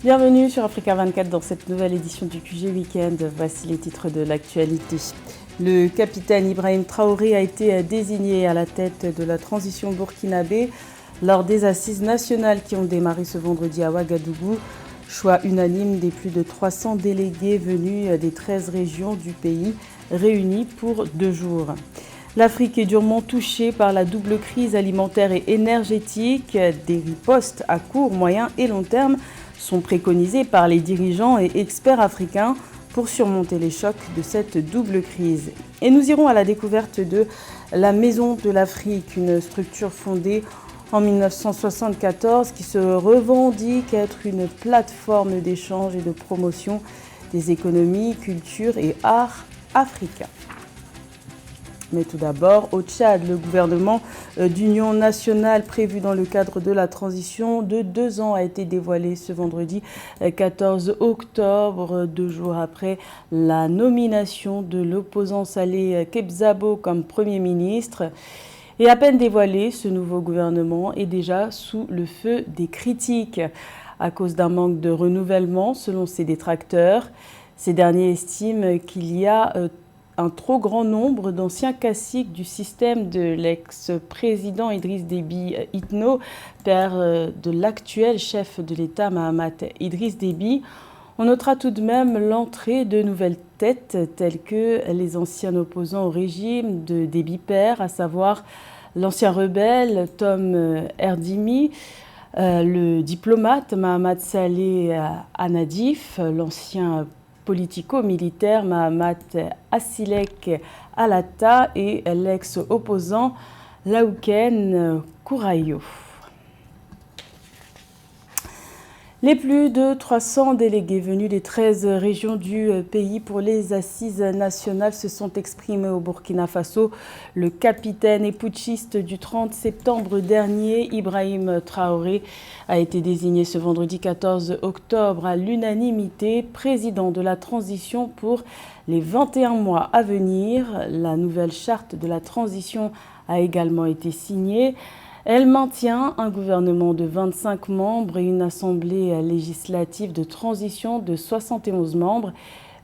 Bienvenue sur Africa 24 dans cette nouvelle édition du QG Weekend. Voici les titres de l'actualité. Le capitaine Ibrahim Traoré a été désigné à la tête de la transition burkinabé lors des assises nationales qui ont démarré ce vendredi à Ouagadougou. Choix unanime des plus de 300 délégués venus des 13 régions du pays réunis pour 2 jours. L'Afrique est durement touchée par la double crise alimentaire et énergétique. Des ripostes à court, moyen et long terme sont préconisés par les dirigeants et experts africains pour surmonter les chocs de cette double crise. Et nous irons à la découverte de la Maison de l'Afrique, une structure fondée en 1974 qui se revendique être une plateforme d'échange et de promotion des économies, cultures et arts africains. Mais tout d'abord, au Tchad, le gouvernement d'union nationale prévu dans le cadre de la transition de 2 ans a été dévoilé ce vendredi 14 octobre, 2 jours après la nomination de l'opposant Saleh Kebzabo comme Premier ministre. Et à peine dévoilé, ce nouveau gouvernement est déjà sous le feu des critiques à cause d'un manque de renouvellement selon ses détracteurs. Ces derniers estiment qu'il y a un trop grand nombre d'anciens caciques du système de l'ex-président Idriss Déby Itno, père de l'actuel chef de l'État Mahamat Idriss Déby. On notera tout de même l'entrée de nouvelles têtes telles que les anciens opposants au régime de Déby père, à savoir l'ancien rebelle Tom Erdimi, le diplomate Mahamat Saleh Anadif, l'ancien politico-militaire Mahamat Assilek Alata et l'ex-opposant Laouken Kourayo. Les plus de 300 délégués venus des 13 régions du pays pour les assises nationales se sont exprimés au Burkina Faso. Le capitaine et putschiste du 30 septembre dernier, Ibrahim Traoré, a été désigné ce vendredi 14 octobre à l'unanimité président de la transition pour les 21 mois à venir. La nouvelle charte de la transition a également été signée. Elle maintient un gouvernement de 25 membres et une assemblée législative de transition de 71 membres.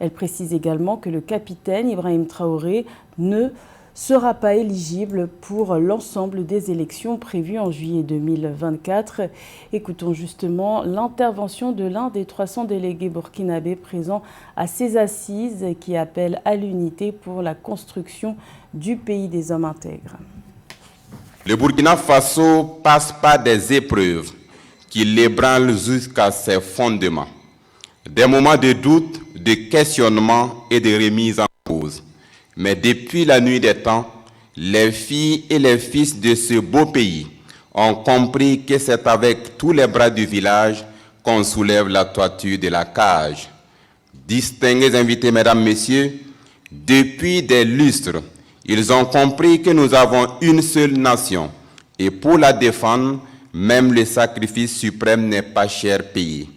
Elle précise également que le capitaine Ibrahim Traoré ne sera pas éligible pour l'ensemble des élections prévues en juillet 2024. Écoutons justement l'intervention de l'un des 300 délégués burkinabés présents à ces assises qui appellent à l'unité pour la construction du pays des hommes intègres. Le Burkina Faso passe par des épreuves qui l'ébranlent jusqu'à ses fondements. Des moments de doute, de questionnement et de remise en cause. Mais depuis la nuit des temps, les filles et les fils de ce beau pays ont compris que c'est avec tous les bras du village qu'on soulève la toiture de la cage. Distingués invités, mesdames, messieurs, depuis des lustres, ils ont compris que nous avons une seule nation et pour la défendre, même le sacrifice suprême n'est pas cher payé.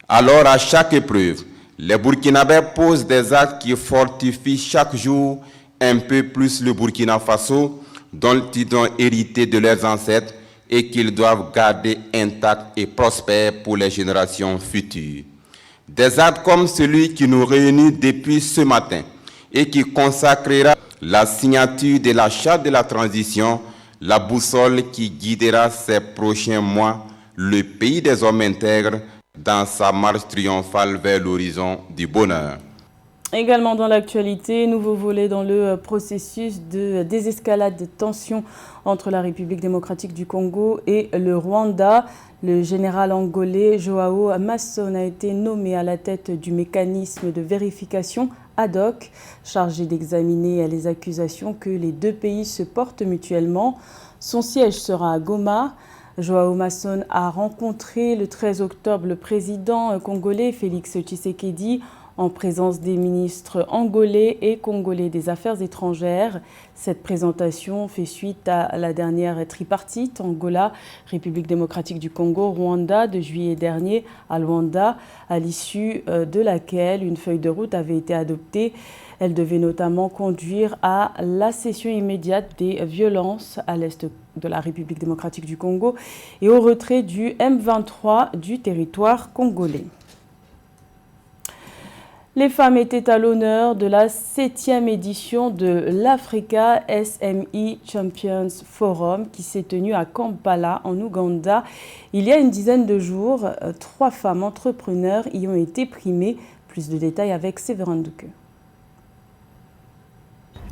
Alors à chaque épreuve, les Burkinabés posent des actes qui fortifient chaque jour un peu plus le Burkina Faso dont ils ont hérité de leurs ancêtres et qu'ils doivent garder intact et prospère pour les générations futures. Des actes comme celui qui nous réunit depuis ce matin et qui consacrera la signature de la charte de la transition, la boussole qui guidera ces prochains mois le pays des hommes intègres dans sa marche triomphale vers l'horizon du bonheur. Également dans l'actualité, nouveau volet dans le processus de désescalade de tensions entre la République démocratique du Congo et le Rwanda. Le général angolais Joao Masson a été nommé à la tête du mécanisme de vérification ad hoc, chargé d'examiner les accusations que les deux pays se portent mutuellement. Son siège sera à Goma. Joao Masson a rencontré le 13 octobre le président congolais Félix Tshisekedi en présence des ministres angolais et congolais des Affaires étrangères. Cette présentation fait suite à la dernière tripartite Angola, République démocratique du Congo, Rwanda de juillet dernier à Luanda, à l'issue de laquelle une feuille de route avait été adoptée. Elle devait notamment conduire à la cessation immédiate des violences à l'est de la République démocratique du Congo et au retrait du M23 du territoire congolais. Les femmes étaient à l'honneur de la 7e édition de l'Africa SME Champions Forum qui s'est tenue à Kampala, en Ouganda. Il y a une dizaine de jours, 3 femmes entrepreneurs y ont été primées. Plus de détails avec Séverin Douque.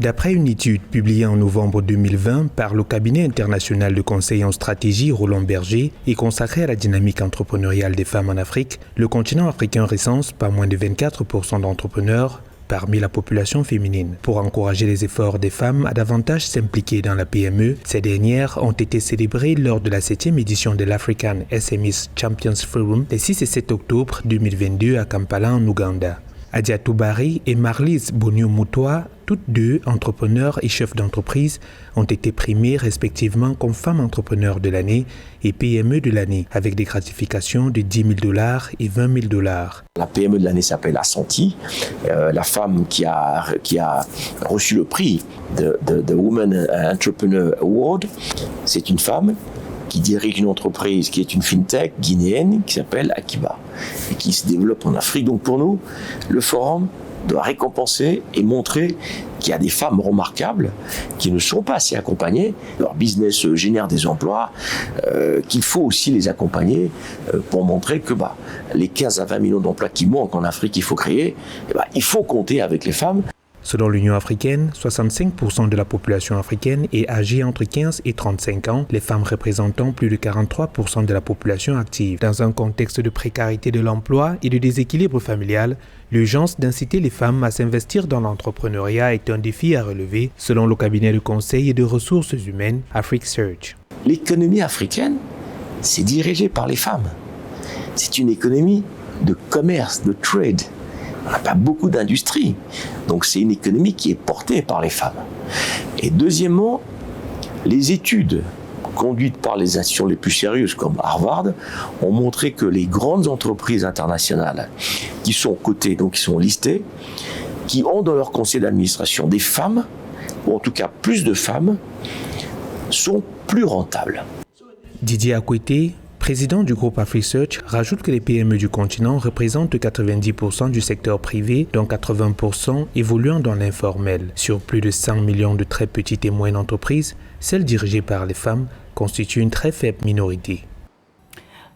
D'après une étude publiée en novembre 2020 par le cabinet international de conseil en stratégie Roland Berger et consacrée à la dynamique entrepreneuriale des femmes en Afrique, le continent africain recense pas moins de 24% d'entrepreneurs parmi la population féminine. Pour encourager les efforts des femmes à davantage s'impliquer dans la PME, ces dernières ont été célébrées lors de la 7e édition de l'African SME Champions Forum les 6 et 7 octobre 2022 à Kampala en Ouganda. Adia Toubari et Marlise Bonio-Moutoua, toutes deux entrepreneurs et chefs d'entreprise, ont été primées respectivement comme femmes entrepreneurs de l'année et PME de l'année, avec des gratifications de $10 000 et $20 000. La PME de l'année s'appelle Assanti. La femme qui a reçu le prix de Women Entrepreneur Award, c'est une femme qui dirige une entreprise qui est une fintech guinéenne qui s'appelle Akiba et qui se développe en Afrique. Donc pour nous, le forum doit récompenser et montrer qu'il y a des femmes remarquables qui ne sont pas assez accompagnées. Leur business génère des emplois, qu'il faut aussi les accompagner pour montrer que les 15 à 20 millions d'emplois qui manquent en Afrique, il faut créer, il faut compter avec les femmes. Selon l'Union africaine, 65% de la population africaine est âgée entre 15 et 35 ans, les femmes représentant plus de 43% de la population active. Dans un contexte de précarité de l'emploi et de déséquilibre familial, l'urgence d'inciter les femmes à s'investir dans l'entrepreneuriat est un défi à relever, selon le cabinet de conseil et de ressources humaines AfriqueSearch. L'économie africaine, c'est dirigé par les femmes. C'est une économie de commerce, de trade. On n'a pas beaucoup d'industrie. Donc c'est une économie qui est portée par les femmes. Et deuxièmement, les études conduites par les institutions les plus sérieuses comme Harvard ont montré que les grandes entreprises internationales qui sont cotées, donc qui sont listées, qui ont dans leur conseil d'administration des femmes, ou en tout cas plus de femmes, sont plus rentables. Didier Akwete, président du groupe AfriqueSearch, rajoute que les PME du continent représentent 90% du secteur privé, dont 80% évoluant dans l'informel. Sur plus de 100 millions de très petites et moyennes entreprises, celles dirigées par les femmes constituent une très faible minorité.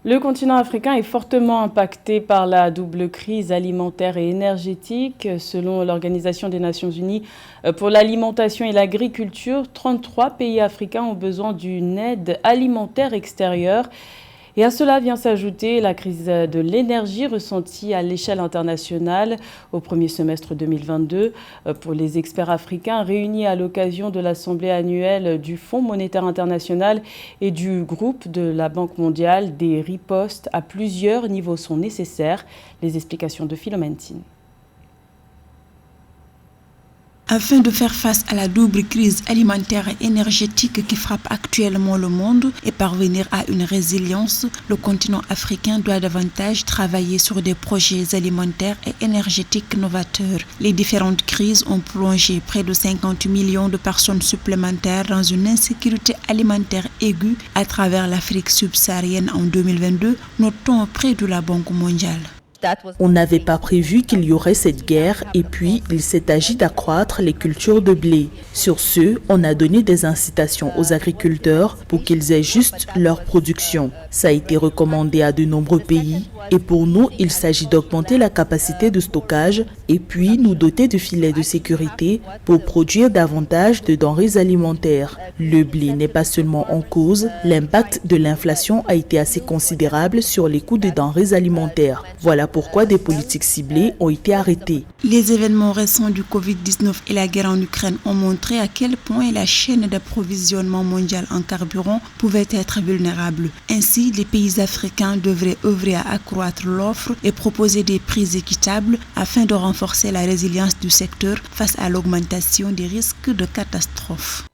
Le continent africain est fortement impacté par la double crise alimentaire et énergétique. Selon l'Organisation des Nations Unies pour l'alimentation et l'agriculture, 33 pays africains ont besoin d'une aide alimentaire extérieure. Et à cela vient s'ajouter la crise de l'énergie ressentie à l'échelle internationale au premier semestre 2022. Pour les experts africains réunis à l'occasion de l'Assemblée annuelle du Fonds monétaire international et du groupe de la Banque mondiale, des ripostes à plusieurs niveaux sont nécessaires. Les explications de Philomène Tine. Afin de faire face à la double crise alimentaire et énergétique qui frappe actuellement le monde et parvenir à une résilience, le continent africain doit davantage travailler sur des projets alimentaires et énergétiques novateurs. Les différentes crises ont plongé près de 50 millions de personnes supplémentaires dans une insécurité alimentaire aiguë à travers l'Afrique subsaharienne en 2022, notons près de la Banque mondiale. On n'avait pas prévu qu'il y aurait cette guerre et puis il s'est agi d'accroître les cultures de blé. Sur ce, on a donné des incitations aux agriculteurs pour qu'ils aient juste leur production. Ça a été recommandé à de nombreux pays et pour nous, il s'agit d'augmenter la capacité de stockage et puis nous doter de filets de sécurité pour produire davantage de denrées alimentaires. Le blé n'est pas seulement en cause, l'impact de l'inflation a été assez considérable sur les coûts de denrées alimentaires. Voilà pourquoi des politiques ciblées ont été arrêtées. Les événements récents du Covid-19 et la guerre en Ukraine ont montré à quel point la chaîne d'approvisionnement mondiale en carburant pouvait être vulnérable. Ainsi, les pays africains devraient œuvrer à accroître l'offre et proposer des prix équitables afin de renforcer la résilience du secteur face à l'augmentation des risques de catastrophes.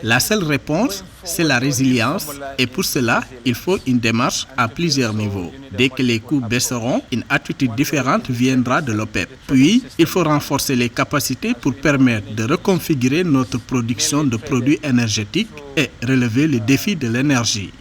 La seule réponse, c'est la résilience et pour cela, il faut une démarche à plusieurs niveaux. Dès que les coûts baisseront, une attitude différente viendra de l'OPEP. Puis, il faut renforcer les capacités pour permettre de reconfigurer notre production de produits énergétiques et relever le défi de l'énergie.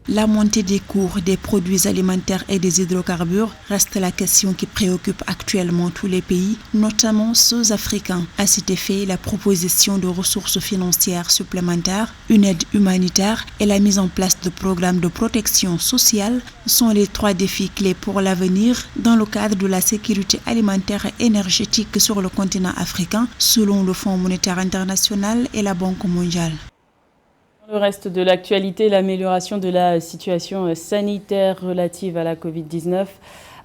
La montée des cours des produits alimentaires et des hydrocarbures reste la question qui préoccupe actuellement tous les pays, notamment ceux africains. À cet effet, la proposition de ressources financières supplémentaires, une aide humanitaire et la mise en place de programmes de protection sociale sont les 3 défis clés pour l'avenir dans le cadre de la sécurité alimentaire et énergétique sur le continent africain, selon le Fonds monétaire international et la Banque mondiale. Le reste de l'actualité, l'amélioration de la situation sanitaire relative à la Covid-19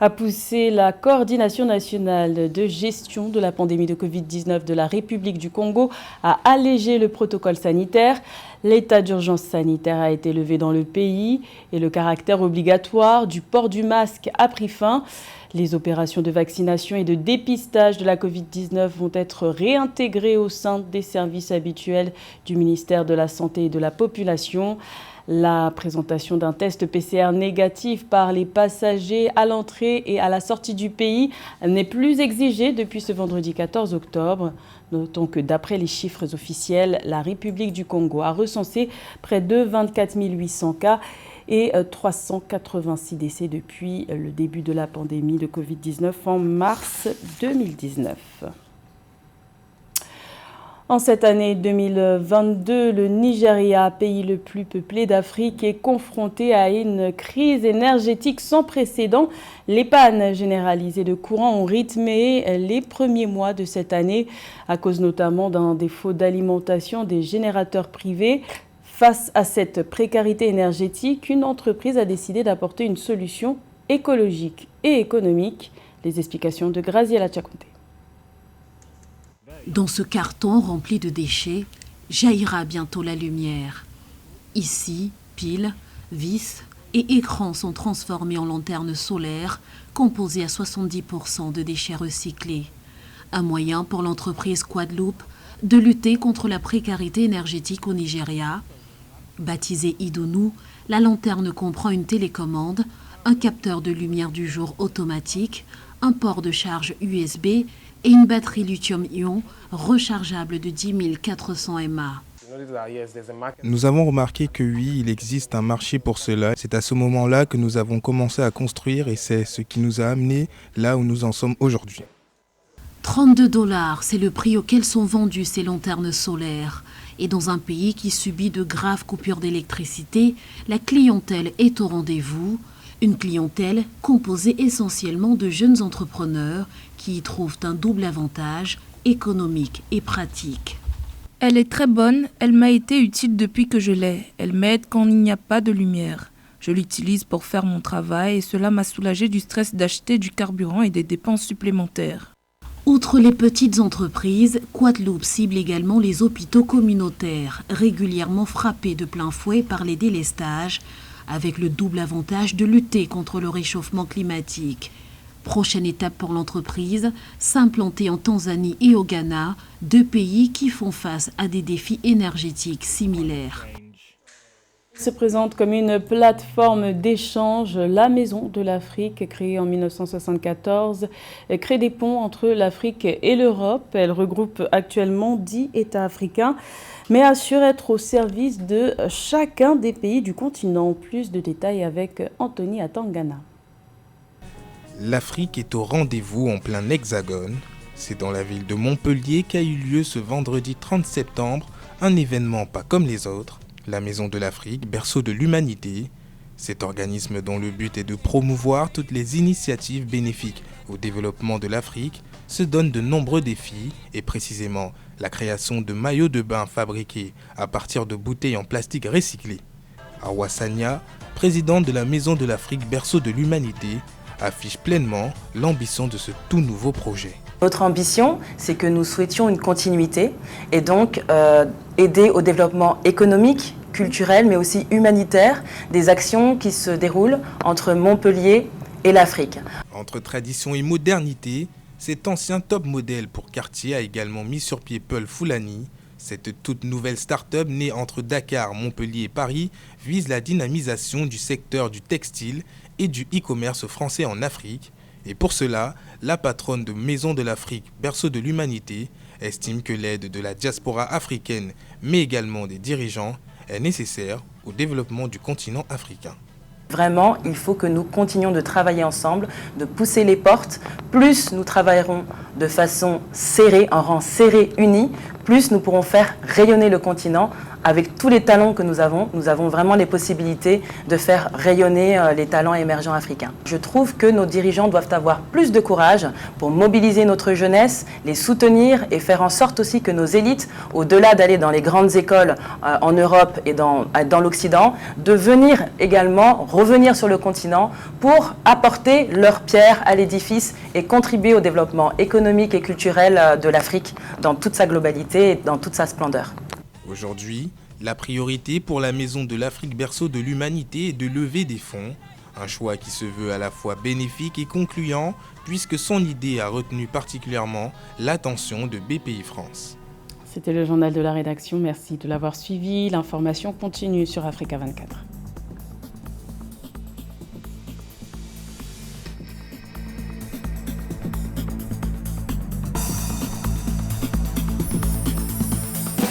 a poussé la coordination nationale de gestion de la pandémie de Covid-19 de la République du Congo à alléger le protocole sanitaire. L'état d'urgence sanitaire a été levé dans le pays et le caractère obligatoire du port du masque a pris fin. Les opérations de vaccination et de dépistage de la Covid-19 vont être réintégrées au sein des services habituels du ministère de la Santé et de la Population. La présentation d'un test PCR négatif par les passagers à l'entrée et à la sortie du pays n'est plus exigée depuis ce vendredi 14 octobre. Notons que d'après les chiffres officiels, la République du Congo a recensé près de 24 800 cas et 386 décès depuis le début de la pandémie de Covid-19 en mars 2019. En cette année 2022, le Nigeria, pays le plus peuplé d'Afrique, est confronté à une crise énergétique sans précédent. Les pannes généralisées de courant ont rythmé les premiers mois de cette année, à cause notamment d'un défaut d'alimentation des générateurs privés. Face à cette précarité énergétique, une entreprise a décidé d'apporter une solution écologique et économique. Les explications de Graziella Tchakonte. Dans ce carton rempli de déchets, jaillira bientôt la lumière. Ici, piles, vis et écrans sont transformés en lanternes solaires, composées à 70% de déchets recyclés. Un moyen pour l'entreprise Quadloop de lutter contre la précarité énergétique au Nigeria. Baptisée Idonu, la lanterne comprend une télécommande, un capteur de lumière du jour automatique, un port de charge USB et une batterie lithium-ion rechargeable de 10 400 mAh. Nous avons remarqué que oui, il existe un marché pour cela. C'est à ce moment-là que nous avons commencé à construire et c'est ce qui nous a amenés là où nous en sommes aujourd'hui. 32$, c'est le prix auquel sont vendues ces lanternes solaires. Et dans un pays qui subit de graves coupures d'électricité, la clientèle est au rendez-vous. Une clientèle composée essentiellement de jeunes entrepreneurs qui y trouvent un double avantage économique et pratique. Elle est très bonne, elle m'a été utile depuis que je l'ai. Elle m'aide quand il n'y a pas de lumière. Je l'utilise pour faire mon travail et cela m'a soulagé du stress d'acheter du carburant et des dépenses supplémentaires. Outre les petites entreprises, Quadloop cible également les hôpitaux communautaires, régulièrement frappés de plein fouet par les délestages, avec le double avantage de lutter contre le réchauffement climatique. Prochaine étape pour l'entreprise, s'implanter en Tanzanie et au Ghana, 2 pays qui font face à des défis énergétiques similaires. Se présente comme une plateforme d'échange. La Maison de l'Afrique, créée en 1974, crée des ponts entre l'Afrique et l'Europe. Elle regroupe actuellement 10 États africains, mais assure être au service de chacun des pays du continent. Plus de détails avec Anthony Atangana. L'Afrique est au rendez-vous en plein hexagone. C'est dans la ville de Montpellier qu'a eu lieu ce vendredi 30 septembre un événement pas comme les autres. La Maison de l'Afrique, berceau de l'humanité. Cet organisme dont le but est de promouvoir toutes les initiatives bénéfiques au développement de l'Afrique se donne de nombreux défis et précisément la création de maillots de bain fabriqués à partir de bouteilles en plastique recyclées. Awa Sanya, présidente de la Maison de l'Afrique, berceau de l'humanité, affiche pleinement l'ambition de ce tout nouveau projet. Notre ambition, c'est que nous souhaitions une continuité et donc aider au développement économique, culturel, mais aussi humanitaire des actions qui se déroulent entre Montpellier et l'Afrique. Entre tradition et modernité, cet ancien top modèle pour Cartier a également mis sur pied Peul Fulani. Cette toute nouvelle start-up née entre Dakar, Montpellier et Paris vise la dynamisation du secteur du textile et du e-commerce français en Afrique. Et pour cela, la patronne de Maison de l'Afrique, berceau de l'humanité, estime que l'aide de la diaspora africaine, mais également des dirigeants, est nécessaire au développement du continent africain. Vraiment, il faut que nous continuions de travailler ensemble, de pousser les portes. Plus nous travaillerons de façon serrée, en rang serré, uni, plus nous pourrons faire rayonner le continent. Avec tous les talents que nous avons vraiment les possibilités de faire rayonner les talents émergents africains. Je trouve que nos dirigeants doivent avoir plus de courage pour mobiliser notre jeunesse, les soutenir et faire en sorte aussi que nos élites, au-delà d'aller dans les grandes écoles en Europe et dans l'Occident, de venir également revenir sur le continent pour apporter leur pierre à l'édifice et contribuer au développement économique et culturel de l'Afrique dans toute sa globalité et dans toute sa splendeur. Aujourd'hui, la priorité pour la Maison de l'Afrique berceau de l'humanité est de lever des fonds, un choix qui se veut à la fois bénéfique et concluant puisque son idée a retenu particulièrement l'attention de BPI France. C'était le journal de la rédaction, merci de l'avoir suivi. L'information continue sur Africa 24.